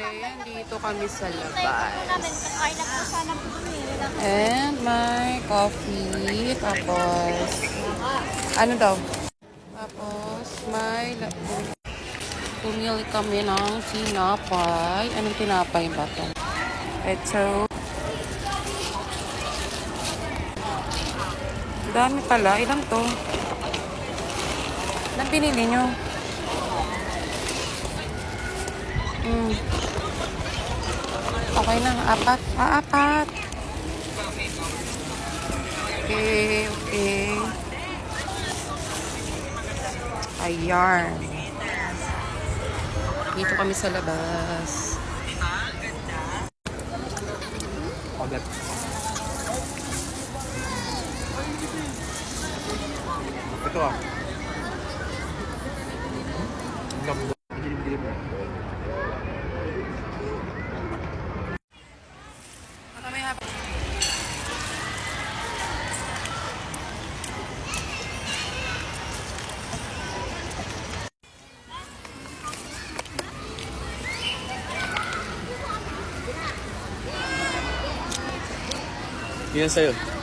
Ayan, dito kami sa labas. And my coffee. Tapos, ano daw? Tapos, pumili kami ng tinapay. Anong tinapay ba ito? Ito. Dami pala. Ilang to? Ilang pinili nyo? Okay na. Apat. Apat. Okay, okay. Ayan. Dito kami sa labas. Ito ah. Dilim-dilim na. Yan sa'yo.